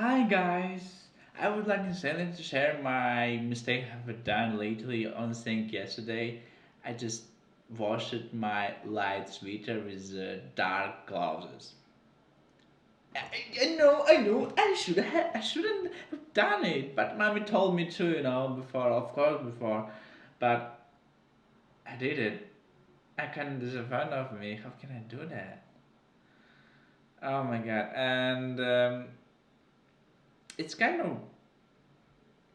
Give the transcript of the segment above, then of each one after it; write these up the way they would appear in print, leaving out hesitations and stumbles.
Hi guys, I would like to share my mistake I've done lately on sync yesterday. I just washed my light sweater with dark gloves. I shouldn't have done it, but mommy told me to, before, of course, before, but I did it. I kind of disappointed of me. How can I do that? Oh my god! And it's kind of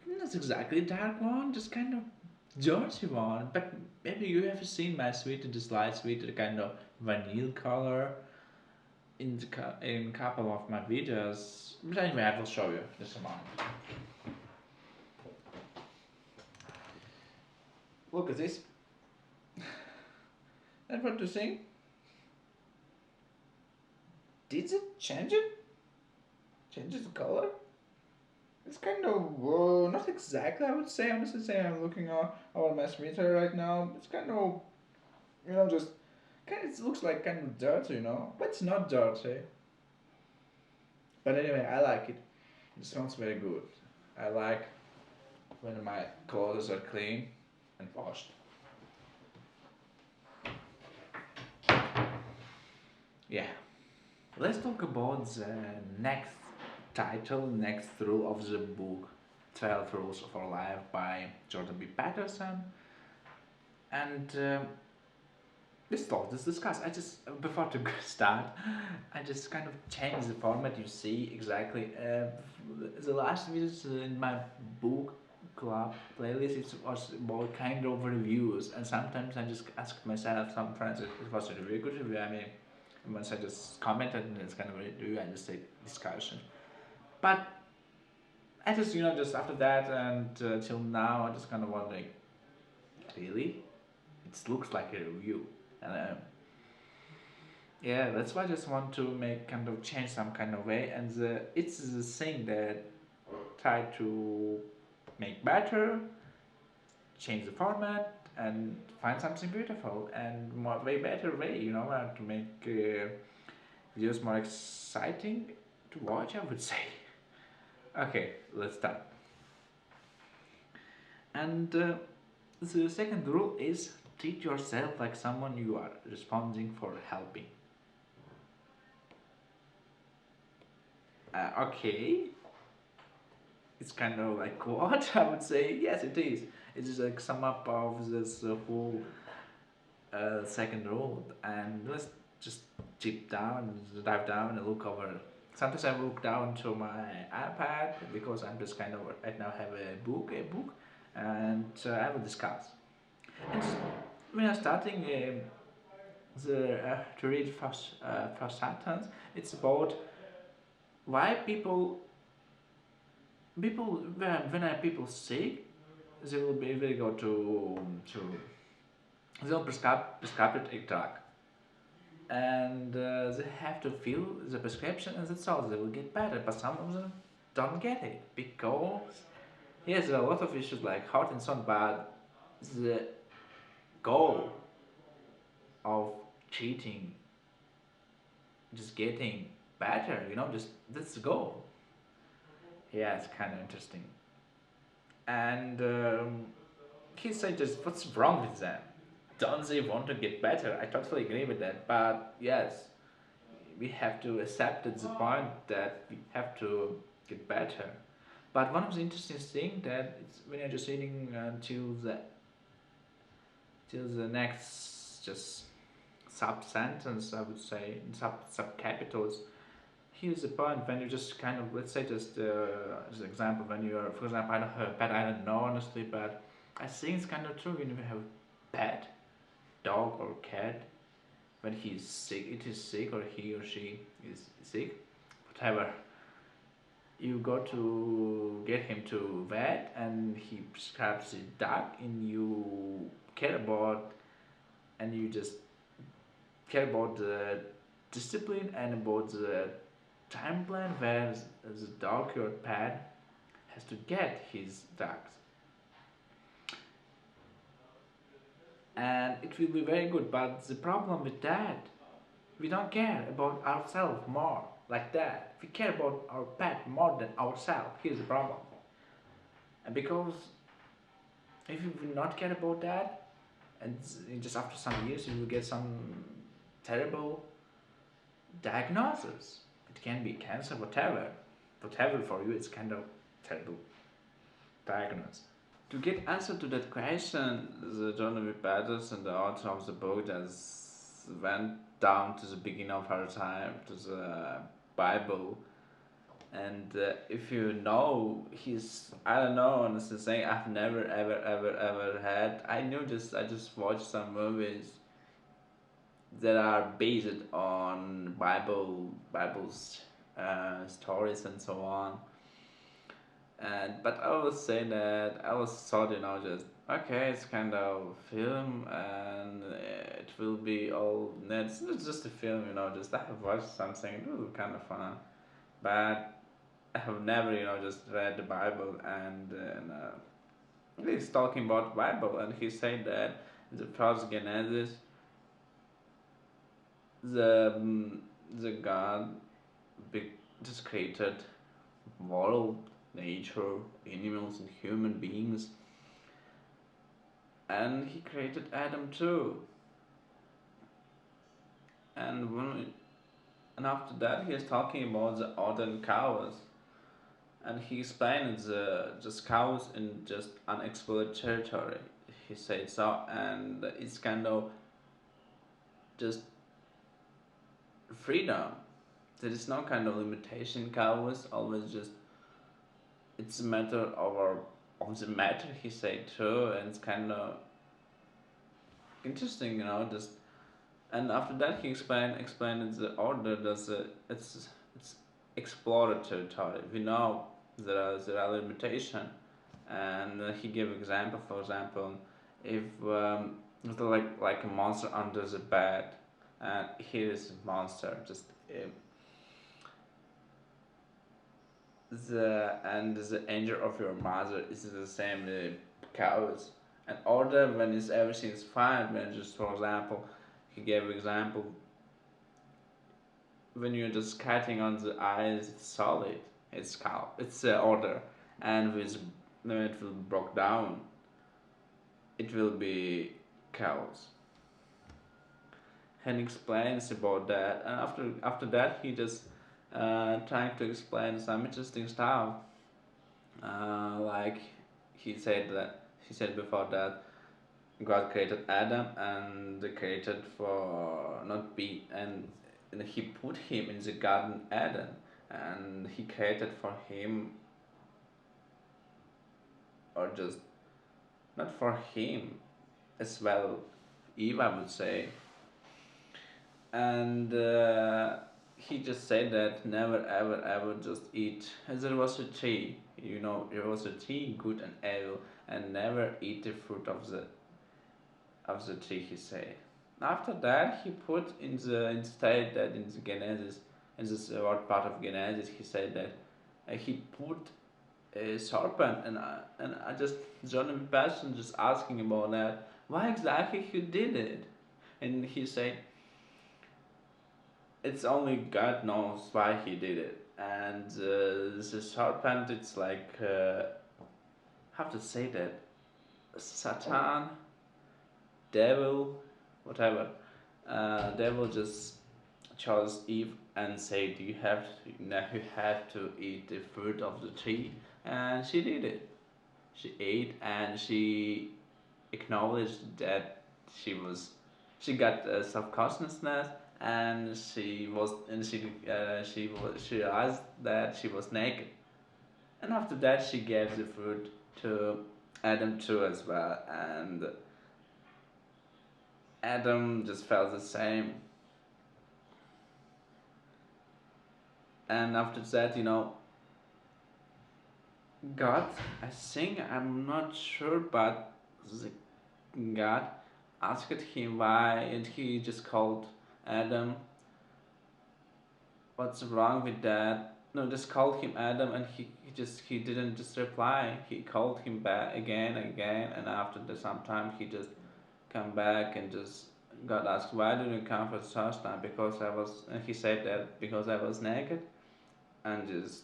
not exactly a dark one, just kind of dirty one. But maybe you have seen my sweater, this light sweater, kind of vanilla color in couple of my videos. But anyway, I will show you this amount. Look at this. And what do you think? Did it change it? Changes the color? It's kind of not exactly. I would say honestly, say I'm looking on my sweater right now. It's kind of just kind of it looks like kind of dirty, but it's not dirty. But anyway, I like it. It smells very good. I like when my clothes are clean and washed. Yeah. Let's talk about the next title, next rule of the book, 12 Rules for Life by Jordan B. Peterson. And let's discuss. I just, before to start, I just kind of changed the format. You see exactly. The last videos in my book club playlist, it was about kind of reviews, and sometimes I just ask myself, some friends, it was a really good review. I mean, once I just commented and it's kind of a review, I just say discussion. But I just, just after that and till now, I just kind of wondering, really? It looks like a review. And yeah, that's why I just want to make kind of change some kind of way, and it's the thing that try to make better, change the format, and find something beautiful and more way better way, to make videos more exciting to watch. I would say. Okay, let's start. And the second rule is treat yourself like someone you are responding for helping. Okay, it's kind of like what I would say. Yes, it is. It is like sum up of this whole second rule, and let's just dive down, and look over. Sometimes I look down to my iPad because I'm just kind of right now have a book, and I will discuss. And just when I'm starting to read first sentence, it's about why people when are people sick, they go to they'll prescribe it a drug, and they have to fill the prescription, and that's all. They will get better, but some of them don't get it because yes, there are a lot of issues like heart and so on, but the goal of cheating, just getting better, just that's the goal. Yeah, it's kind of interesting. And he said, just what's wrong with them? Don't they want to get better? I totally agree with that. But yes, we have to accept at the point that we have to get better. But one of the interesting things that it's when you're just reading till the next just sub sentence, I would say, sub capitals. Here's the point when you just kind of, let's say just as an example, when you are, for example, I don't have a pet, I don't know honestly, but I think it's kind of true when you have a pet, dog or cat, when he's sick, it is sick, or he or she is sick, whatever. You go to get him to vet, and he prescribes a dog, and you care about, and you just care about the discipline and about the time plan where the dog or pet has to get his dogs, and it will be very good. But the problem with that, we don't care about ourselves more. like that. We care about our pet more than ourselves. Here's the problem. And because if you will not care about that, and just after some years you will get some terrible diagnosis. It can be cancer, whatever. Whatever for you, it's kind of terrible diagnosis. To get answer to that question, the John Peterson, the author of the book, just went down to the beginning of our time, to the Bible. And if you know, I don't know, honestly saying, I've never, ever had, I just watched some movies that are based on Bible's stories and so on. And but I was saying that I was thought, just okay, it's kind of film and it will be all. It's just a film, just I have watched something, it was kind of fun, but I have never, just read the Bible. And he's talking about Bible, and he said that in the first Genesis, the the God just created world, nature, animals, and human beings, and he created Adam too. And and after that, he is talking about the other cows, and he explained the just cows in just unexplored territory. He said so, and it's kind of just freedom. There is no kind of limitation. Cows always just, it's a matter of the matter, he said too, and it's kind of interesting, just. And after that, he explained the order. It's explored territory. We know there are limitation, and he gave example. For example, if it's like a monster under the bed, and here is a monster. Just the anger of your mother is the same cows. And order when is everything is fine. When just for example, he gave example, when you're just cutting on the eyes, it's solid. It's cow. It's order, and when it will break down, it will be cows. And explains about that, and after that he just trying to explain some interesting stuff. Like he said before that God created Adam, and they created for not be, and he put him in the garden Eden, and he created for him, or just not for him as well, Eve, I would say. And he just said that never ever just eat. And there was a tree, there was a tree, good and evil, and never eat the fruit of the tree, he said. After that, he put in the instead that in the Genesis, in this what part of Genesis, he said that he put a serpent, and I just John Passion just asking about that, why exactly he did it, and he said it's only God knows why he did it. And the serpent, it's like how to say that, Satan, devil, whatever. Devil just chose Eve and said, now you have to eat the fruit of the tree," and she did it. She ate, and she acknowledged that she got self-consciousness, and she realized that she was naked. And after that, she gave the fruit to Adam too as well, and Adam just felt the same. And after that, God, I think, I'm not sure, but the God asked him why, and he just called Adam. What's wrong with that? No, just called him Adam, and he didn't just reply. He called him back again, and after some time he just come back and just God asked, "Why did you come for the first time?" Because I was, and he said that because I was naked, and just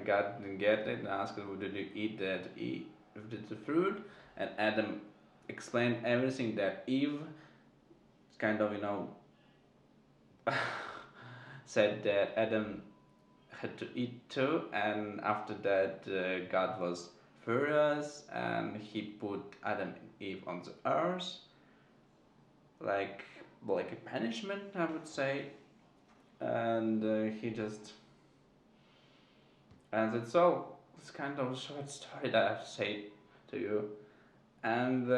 God didn't get it, and asked, "Did you eat that? Eat the fruit?" And Adam explained everything that Eve kind of, said that Adam had to eat too, and after that, God was furious, and he put Adam and Eve on the earth, like like a punishment, I would say, and he just, and that's all. It's kind of a short story that I've said to you, and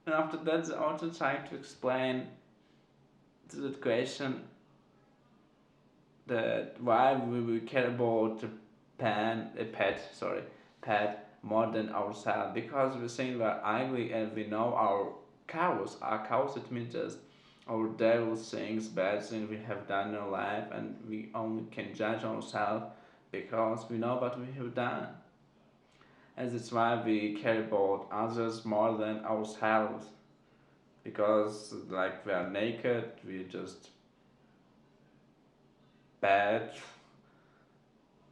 after that, the author tried to explain to the question that why we care about a pet, sorry, pet more than ourselves, because we think we're ugly and we know our cows are cows. It means just our devil things, bad things we have done in our life, and we only can judge ourselves because we know what we have done, and that's why we care about others more than ourselves, because like we are naked, we just bad,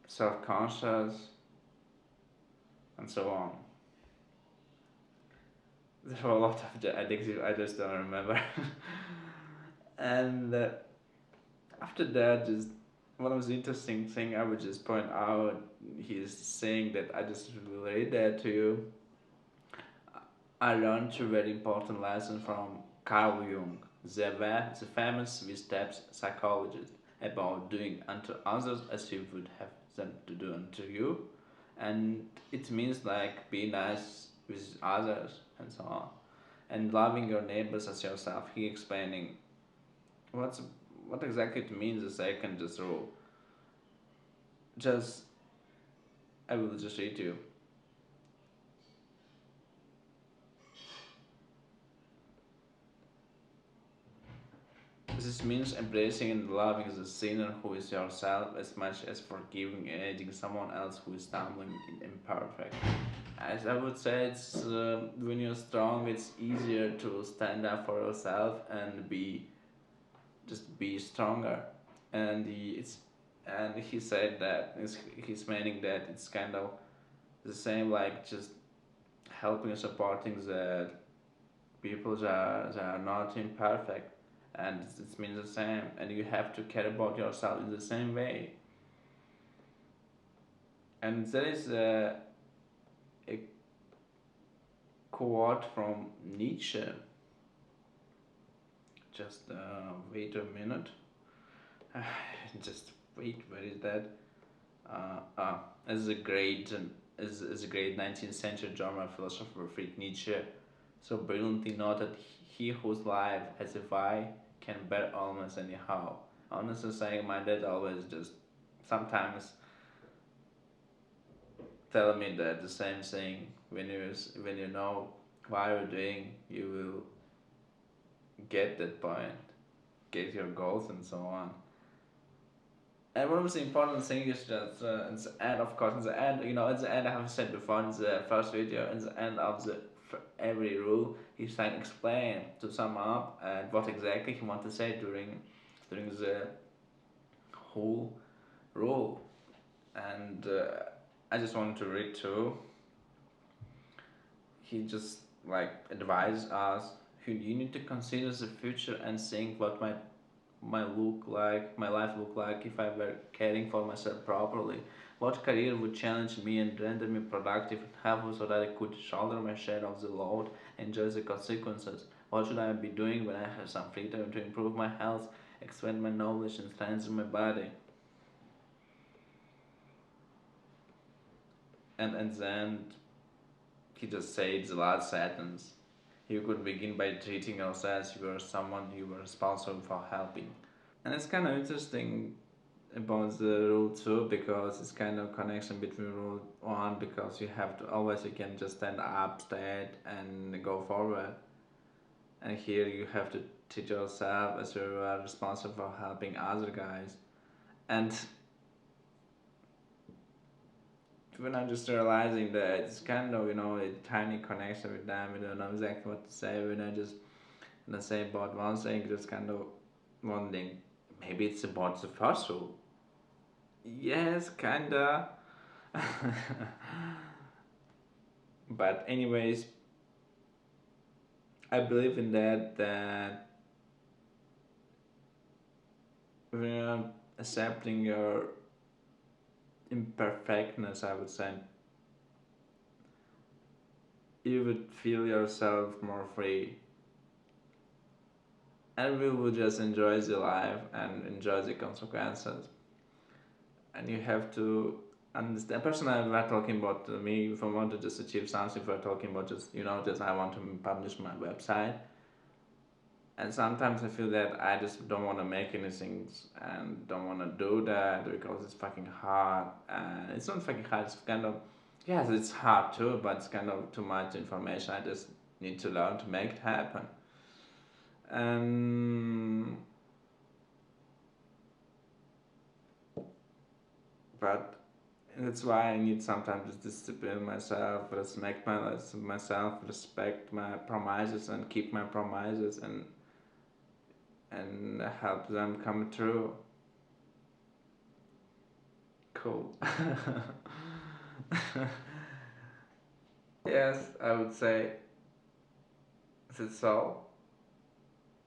self-conscious, and so on. There were a lot of addictive, I just don't remember. And after that, just one of the interesting thing I would just point out, he's saying that I just relate that to you. I learned two very important lessons from Carl Jung, the famous three-steps psychologist, about doing unto others as you would have them to do unto you, and it means like be nice with others and so on, and loving your neighbors as yourself. He explaining what's what exactly it means. The second just rule. Just I will just read you. This means embracing and loving the sinner who is yourself as much as forgiving and aiding someone else who is stumbling and imperfect. As I would say, it's when you're strong, it's easier to stand up for yourself and be stronger. And he said that he's meaning that it's kind of the same, like just helping and supporting the people that are not imperfect, and it means the same, and you have to care about yourself in the same way. And there is a quote from Nietzsche. Just wait a minute. Just wait, where is that? As a great as a great 19th century German philosopher Friedrich Nietzsche so brilliantly noted, he whose life has a why can bear almost anyhow. Honestly saying, my dad always just sometimes tell me that the same thing. When you know why you're doing, you will get that point, get your goals and so on. And one of the important things is that in the end, of course, in the end, at the end, I have said before in the first video, in the end of the every rule, he's trying to explain to sum up and what exactly he wants to say during the whole rule. And I just wanted to read too. He just like advised us, you need to consider the future and think what my life look like if I were caring for myself properly. What career would challenge me and render me productive and helpful so that I could shoulder my share of the load and enjoy the consequences? What should I be doing when I have some free time to improve my health, expand my knowledge and strengthen my body? And then he just said the last sentence. You could begin by treating yourself as you were someone you were responsible for helping. And it's kind of interesting about the rule 2 because it's kind of connection between rule 1, because you have to always, you can just stand up straight and go forward, and here you have to teach yourself as you are responsible for helping other guys. And when I'm just realizing that it's kind of a tiny connection with them, we don't know exactly what to say, when I just Let's say about one thing, just kind of wondering, maybe it's about the first rule. Yes, kinda. But anyways, I believe in that we're accepting your imperfectness, I would say, you would feel yourself more free, and we would just enjoy the life and enjoy the consequences. And you have to understand. Personally, we're talking about me. If I want to just achieve something, if we're talking about just just I want to publish my website. And sometimes I feel that I just don't want to make anything and don't want to do that because it's fucking hard. And it's not fucking hard, it's kind of, yes, it's hard too, but it's kind of too much information. I just need to learn to make it happen. Um, but that's why I need sometimes to discipline myself, myself, respect my promises and keep my promises and help them come true. Cool. Yes, I would say that's all.